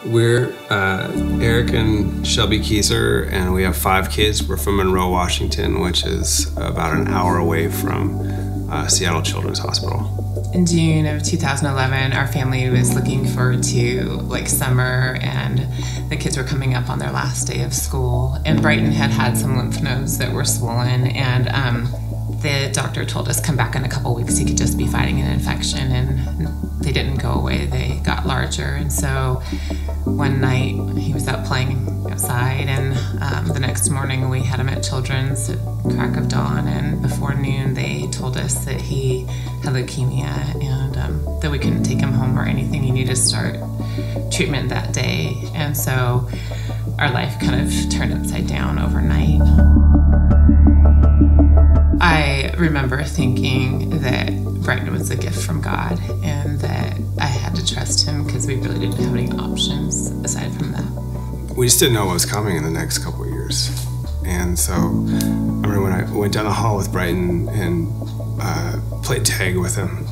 We're Eric and Shelby Kieser, and we have 5 kids. We're from Monroe, Washington, which is about an hour away from Seattle Children's Hospital. In June of 2011, our family was looking forward to summer, and the kids were coming up on their last day of school. And Brighton had some lymph nodes that were swollen, and the doctor told us come back in a couple weeks. He could just be fighting an infection, and they didn't go away. They got larger, and so one night he was out playing outside, and the next morning we had him at Children's at crack of dawn, and before noon they told us that he had leukemia and that we couldn't take him home or anything. He needed to start treatment that day, and so our life kind of turned upside down overnight. I remember thinking that Brighton was a gift from God and that I had to trust him because we really didn't have any options aside from that. We just didn't know what was coming in the next couple of years. And so I remember when I went down the hall with Brighton and played tag with him,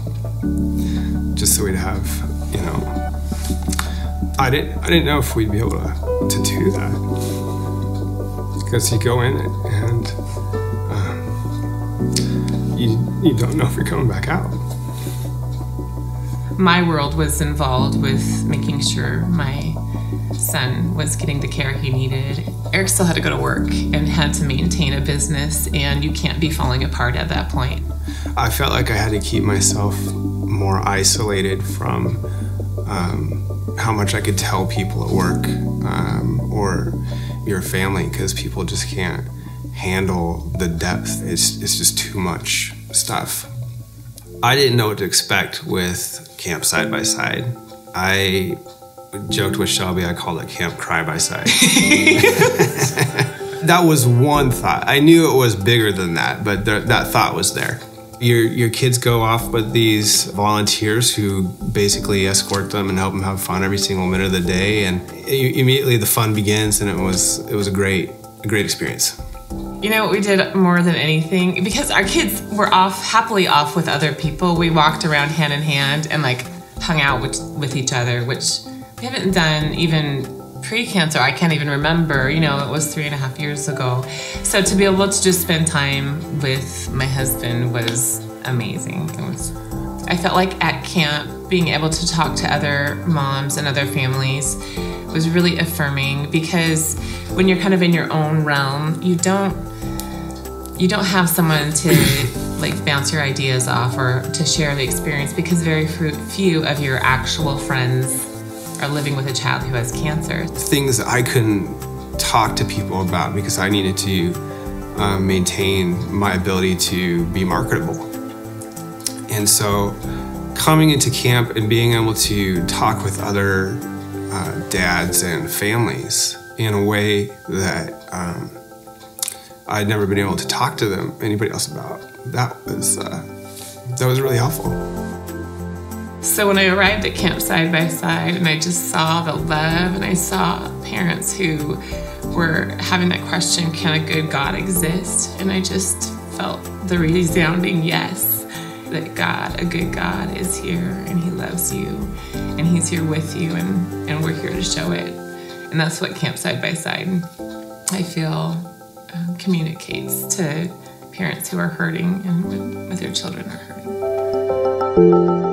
just so we'd have, I didn't know if we'd be able to do that. Because you go in it and you don't know if you're coming back out. My world was involved with making sure my son was getting the care he needed. Eric still had to go to work and had to maintain a business, and you can't be falling apart at that point. I felt like I had to keep myself more isolated from how much I could tell people at work or your family, because people just can't handle the depth. It's just too much stuff. I didn't know what to expect with Camp Side by Side. I joked with Shelby, I called it Camp Cry by Side. That was one thought. I knew it was bigger than that, but that thought was there. Your kids go off with these volunteers who basically escort them and help them have fun every single minute of the day, and immediately the fun begins, and it was a great experience. We did more than anything because our kids were happily off with other people. We walked around hand in hand and hung out with each other, which we haven't done even pre-cancer. I can't even remember, it was 3.5 years ago. So to be able to just spend time with my husband was amazing. I felt like at camp, being able to talk to other moms and other families was really affirming, because when you're kind of in your own realm, you don't have someone to bounce your ideas off or to share the experience, because very few of your actual friends are living with a child who has cancer. Things that I couldn't talk to people about because I needed to maintain my ability to be marketable. And so coming into camp and being able to talk with other dads and families in a way that I'd never been able to talk to anybody else about, that was really helpful. So when I arrived at Camp Side by Side and I just saw the love, and I saw parents who were having that question, can a good God exist? And I just felt the resounding yes, that God, a good God, is here, and he loves you, and he's here with you, and we're here to show it. And that's what Camp Side by Side, I feel, communicates to parents who are hurting and with their children are hurting.